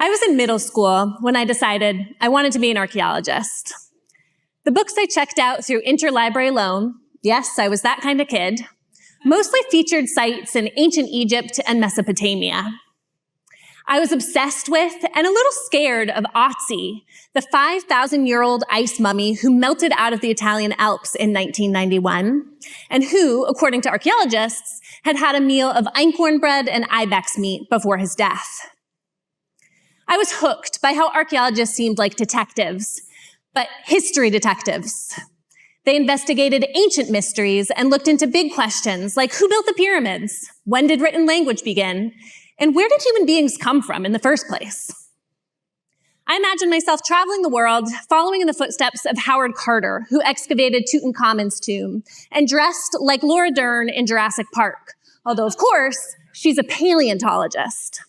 I was in middle school when I decided I wanted to be an archaeologist. The books I checked out through interlibrary loan, yes, I was that kind of kid, mostly featured sites in ancient Egypt and Mesopotamia. I was obsessed with and a little scared of Otzi, the 5,000-year-old ice mummy who melted out of the Italian Alps in 1991, and who, according to archaeologists, had had a meal of einkorn bread and ibex meat before his death. I was hooked by how archaeologists seemed like detectives, but history detectives. They investigated ancient mysteries and looked into big questions like who built the pyramids, when did written language begin, and where did human beings come from in the first place? I imagined myself traveling the world, following in the footsteps of Howard Carter, who excavated Tutankhamun's tomb, and dressed like Laura Dern in Jurassic Park, although, of course, she's a paleontologist.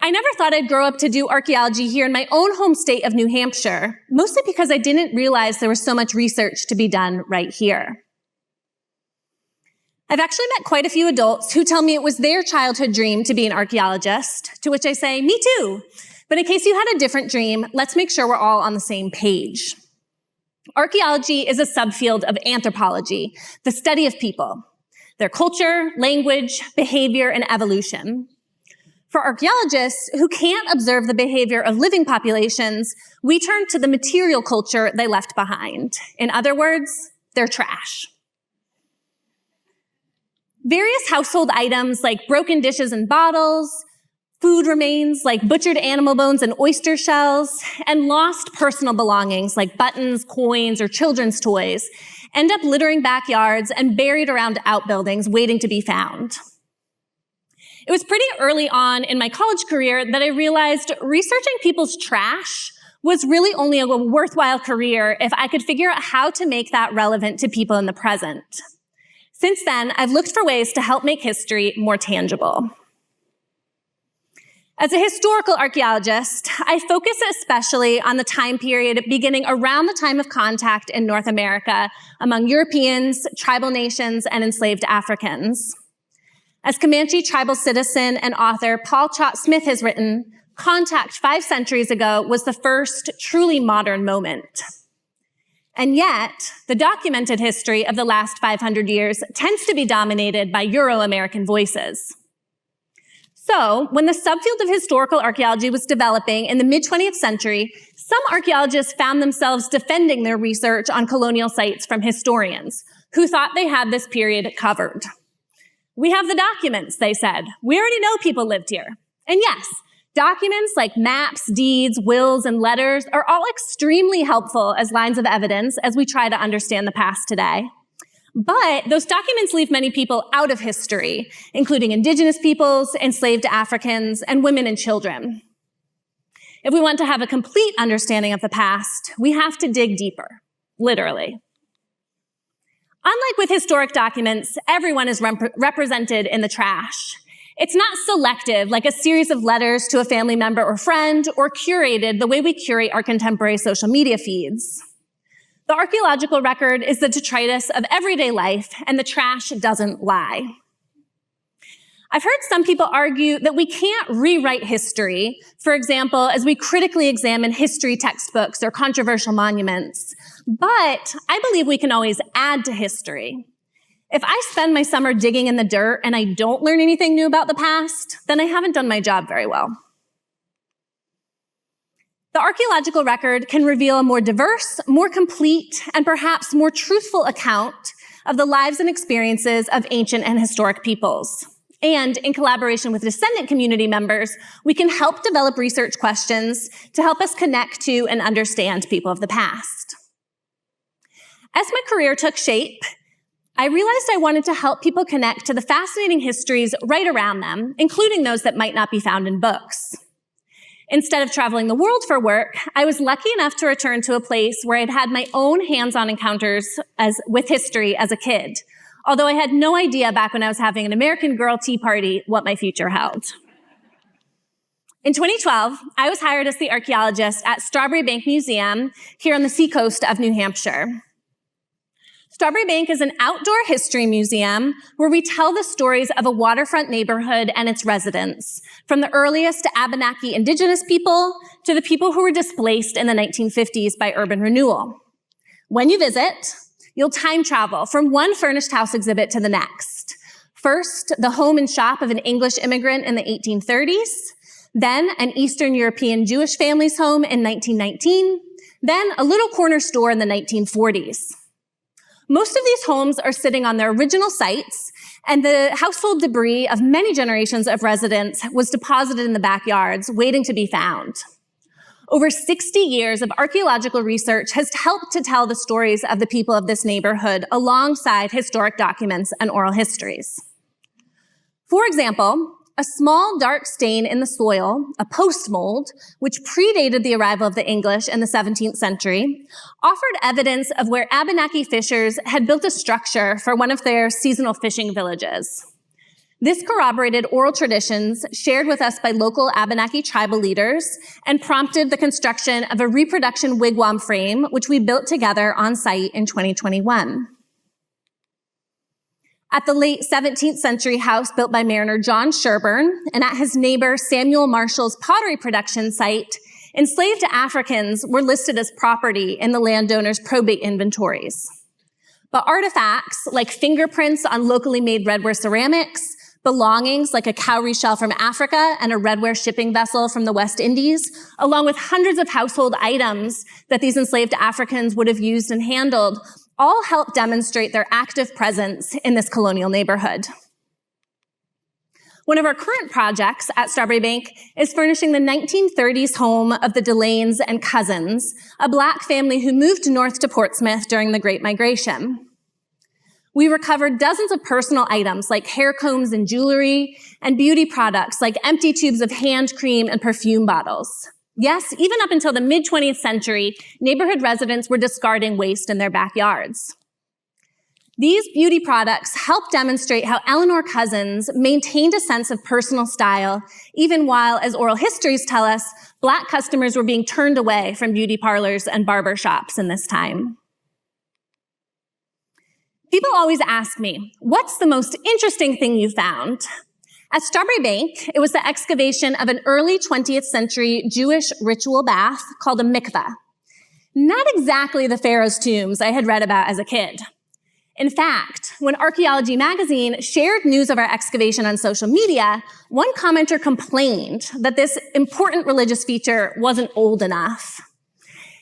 I never thought I'd grow up to do archaeology here in my own home state of New Hampshire, mostly because I didn't realize there was so much research to be done right here. I've actually met quite a few adults who tell me it was their childhood dream to be an archaeologist, to which I say, me too. But in case you had a different dream, let's make sure we're all on the same page. Archaeology is a subfield of anthropology, the study of people, their culture, language, behavior, and evolution. For archaeologists who can't observe the behavior of living populations, we turn to the material culture they left behind. In other words, they're trash. Various household items like broken dishes and bottles, food remains like butchered animal bones and oyster shells, and lost personal belongings like buttons, coins, or children's toys end up littering backyards and buried around outbuildings waiting to be found. It was pretty early on in my college career that I realized researching people's trash was really only a worthwhile career if I could figure out how to make that relevant to people in the present. Since then, I've looked for ways to help make history more tangible. As a historical archaeologist, I focus especially on the time period beginning around the time of contact in North America among Europeans, tribal nations, and enslaved Africans. As Comanche tribal citizen and author Paul Chott Smith has written, contact 5 centuries ago was the first truly modern moment. And yet, the documented history of the last 500 years tends to be dominated by Euro-American voices. So, when the subfield of historical archaeology was developing in the mid-20th century, some archaeologists found themselves defending their research on colonial sites from historians, who thought they had this period covered. We have the documents, they said. We already know people lived here. And yes, documents like maps, deeds, wills, and letters are all extremely helpful as lines of evidence as we try to understand the past today. But those documents leave many people out of history, including indigenous peoples, enslaved Africans, and women and children. If we want to have a complete understanding of the past, we have to dig deeper, literally. Unlike with historic documents, everyone is represented in the trash. It's not selective, like a series of letters to a family member or friend, or curated the way we curate our contemporary social media feeds. The archaeological record is the detritus of everyday life, and the trash doesn't lie. I've heard some people argue that we can't rewrite history, for example, as we critically examine history textbooks or controversial monuments. But I believe we can always add to history. If I spend my summer digging in the dirt and I don't learn anything new about the past, then I haven't done my job very well. The archaeological record can reveal a more diverse, more complete, and perhaps more truthful account of the lives and experiences of ancient and historic peoples. And in collaboration with descendant community members, we can help develop research questions to help us connect to and understand people of the past. As my career took shape, I realized I wanted to help people connect to the fascinating histories right around them, including those that might not be found in books. Instead of traveling the world for work, I was lucky enough to return to a place where I'd had my own hands-on encounters with history as a kid, although I had no idea back when I was having an American Girl tea party what my future held. In 2012, I was hired as the archaeologist at Strawberry Bank Museum here on the seacoast of New Hampshire. Strawberry Banke is an outdoor history museum where we tell the stories of a waterfront neighborhood and its residents, from the earliest Abenaki indigenous people to the people who were displaced in the 1950s by urban renewal. When you visit, you'll time travel from one furnished house exhibit to the next. First, the home and shop of an English immigrant in the 1830s, then an Eastern European Jewish family's home in 1919, then a little corner store in the 1940s. Most of these homes are sitting on their original sites, and the household debris of many generations of residents was deposited in the backyards, waiting to be found. Over 60 years of archaeological research has helped to tell the stories of the people of this neighborhood alongside historic documents and oral histories. For example, a small dark stain in the soil, a post mold, which predated the arrival of the English in the 17th century, offered evidence of where Abenaki fishers had built a structure for one of their seasonal fishing villages. This corroborated oral traditions shared with us by local Abenaki tribal leaders and prompted the construction of a reproduction wigwam frame, which we built together on site in 2021. At the late 17th century house built by mariner John Sherburne and at his neighbor Samuel Marshall's pottery production site, enslaved Africans were listed as property in the landowner's probate inventories. But artifacts like fingerprints on locally made redware ceramics, belongings like a cowrie shell from Africa and a redware shipping vessel from the West Indies, along with hundreds of household items that these enslaved Africans would have used and handled, all help demonstrate their active presence in this colonial neighborhood. One of our current projects at Strawberry Banke is furnishing the 1930s home of the Delanes and Cousins, a Black family who moved north to Portsmouth during the Great Migration. We recovered dozens of personal items like hair combs and jewelry, and beauty products like empty tubes of hand cream and perfume bottles. Yes, even up until the mid-20th century, neighborhood residents were discarding waste in their backyards. These beauty products help demonstrate how Eleanor Cousins maintained a sense of personal style, even while, as oral histories tell us, Black customers were being turned away from beauty parlors and barber shops in this time. People always ask me, what's the most interesting thing you found? At Strawberry Banke, it was the excavation of an early 20th century Jewish ritual bath called a mikvah. Not exactly the pharaoh's tombs I had read about as a kid. In fact, when Archaeology magazine shared news of our excavation on social media, one commenter complained that this important religious feature wasn't old enough.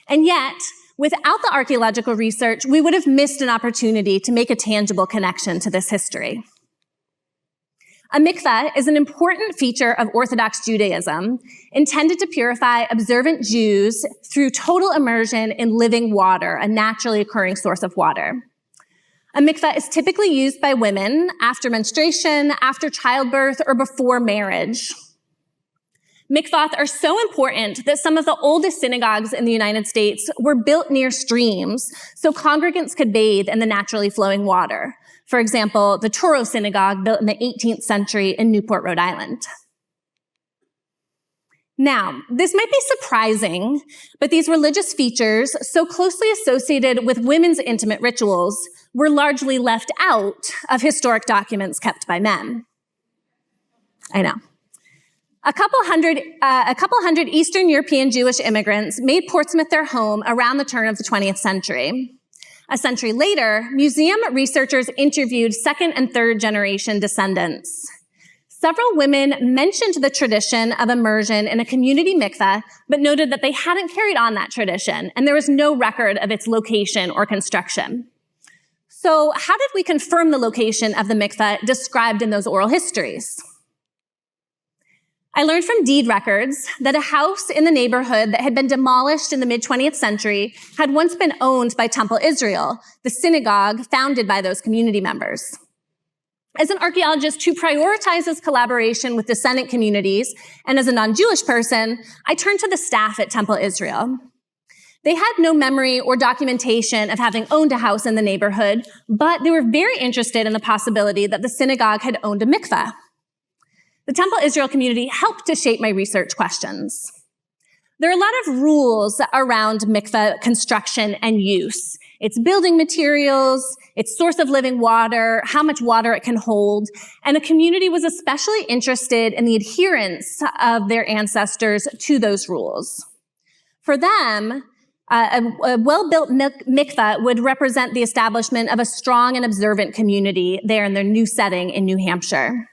And yet, without the archaeological research, we would have missed an opportunity to make a tangible connection to this history. A mikvah is an important feature of Orthodox Judaism, intended to purify observant Jews through total immersion in living water, a naturally occurring source of water. A mikvah is typically used by women after menstruation, after childbirth, or before marriage. Mikvahs are so important that some of the oldest synagogues in the United States were built near streams so congregants could bathe in the naturally flowing water. For example, the Toro Synagogue, built in the 18th century in Newport, Rhode Island. Now, this might be surprising, but these religious features, so closely associated with women's intimate rituals, were largely left out of historic documents kept by men. I know. A couple hundred Eastern European Jewish immigrants made Portsmouth their home around the turn of the 20th century. A century later, museum researchers interviewed second and third generation descendants. Several women mentioned the tradition of immersion in a community mikveh, but noted that they hadn't carried on that tradition, and there was no record of its location or construction. So how did we confirm the location of the mikveh described in those oral histories? I learned from deed records that a house in the neighborhood that had been demolished in the mid-20th century had once been owned by Temple Israel, the synagogue founded by those community members. As an archaeologist who prioritizes collaboration with descendant communities, and as a non-Jewish person, I turned to the staff at Temple Israel. They had no memory or documentation of having owned a house in the neighborhood, but they were very interested in the possibility that the synagogue had owned a mikveh. The Temple Israel community helped to shape my research questions. There are a lot of rules around mikveh construction and use, its building materials, its source of living water, how much water it can hold. And the community was especially interested in the adherence of their ancestors to those rules. For them, a well-built mikvah would represent the establishment of a strong and observant community there in their new setting in New Hampshire.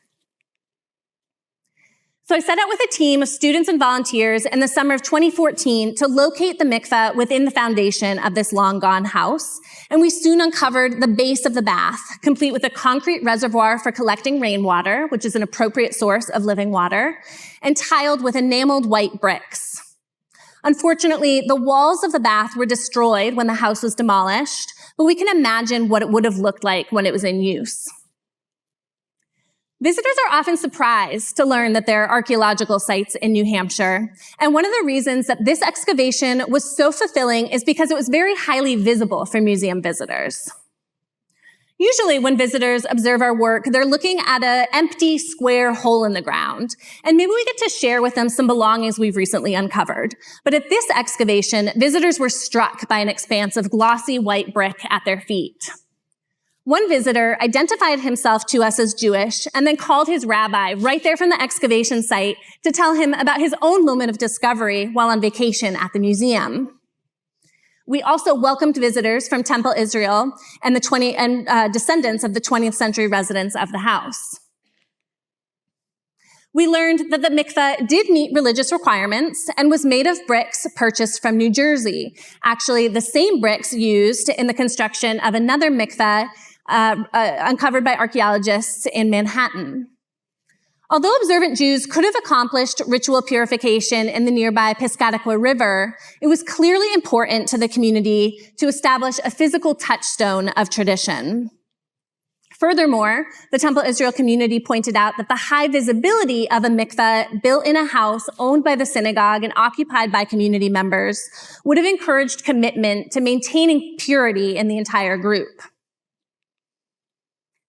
So I set out with a team of students and volunteers in the summer of 2014 to locate the mikvah within the foundation of this long-gone house, and we soon uncovered the base of the bath, complete with a concrete reservoir for collecting rainwater, which is an appropriate source of living water, and tiled with enameled white bricks. Unfortunately, the walls of the bath were destroyed when the house was demolished, but we can imagine what it would have looked like when it was in use. Visitors are often surprised to learn that there are archaeological sites in New Hampshire. And one of the reasons that this excavation was so fulfilling is because it was very highly visible for museum visitors. Usually when visitors observe our work, they're looking at an empty square hole in the ground. And maybe we get to share with them some belongings we've recently uncovered. But at this excavation, visitors were struck by an expanse of glossy white brick at their feet. One visitor identified himself to us as Jewish and then called his rabbi right there from the excavation site to tell him about his own moment of discovery while on vacation at the museum. We also welcomed visitors from Temple Israel and descendants of the 20th century residents of the house. We learned that the mikveh did meet religious requirements and was made of bricks purchased from New Jersey. Actually, the same bricks used in the construction of another mikveh uncovered by archaeologists in Manhattan. Although observant Jews could have accomplished ritual purification in the nearby Piscataqua River, it was clearly important to the community to establish a physical touchstone of tradition. Furthermore, the Temple Israel community pointed out that the high visibility of a mikveh built in a house owned by the synagogue and occupied by community members would have encouraged commitment to maintaining purity in the entire group.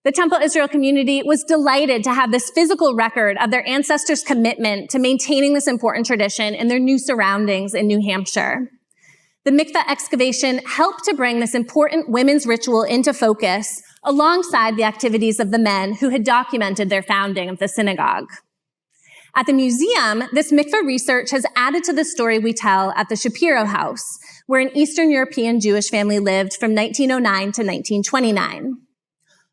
The Temple Israel community was delighted to have this physical record of their ancestors' commitment to maintaining this important tradition in their new surroundings in New Hampshire. The mikveh excavation helped to bring this important women's ritual into focus alongside the activities of the men who had documented their founding of the synagogue. At the museum, this mikveh research has added to the story we tell at the Shapiro House, where an Eastern European Jewish family lived from 1909 to 1929.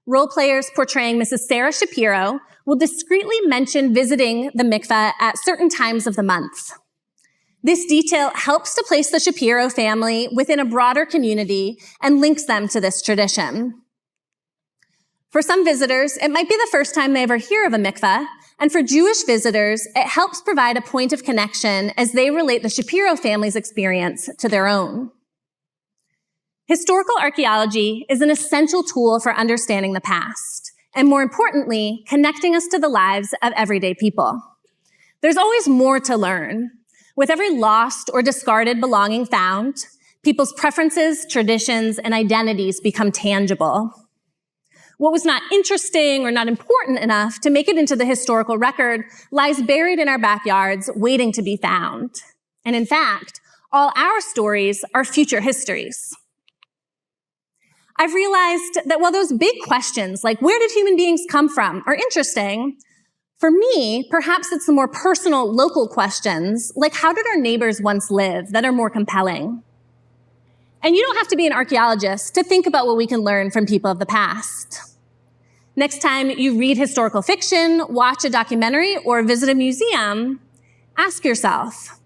Role players portraying Mrs. Sarah Shapiro will discreetly mention visiting the mikveh at certain times of the month. This detail helps to place the Shapiro family within a broader community and links them to this tradition. For some visitors, it might be the first time they ever hear of a mikveh, and for Jewish visitors, it helps provide a point of connection as they relate the Shapiro family's experience to their own. Historical archaeology is an essential tool for understanding the past, and more importantly, connecting us to the lives of everyday people. There's always more to learn. With every lost or discarded belonging found, people's preferences, traditions, and identities become tangible. What was not interesting or not important enough to make it into the historical record lies buried in our backyards, waiting to be found. And in fact, all our stories are future histories. I've realized that while those big questions, like where did human beings come from, are interesting, for me, perhaps it's the more personal, local questions, like how did our neighbors once live, that are more compelling. And you don't have to be an archaeologist to think about what we can learn from people of the past. Next time you read historical fiction, watch a documentary, or visit a museum, ask yourself,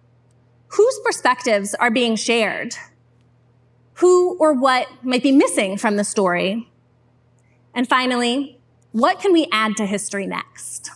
whose perspectives are being shared? Who or what might be missing from the story? And finally, what can we add to history next?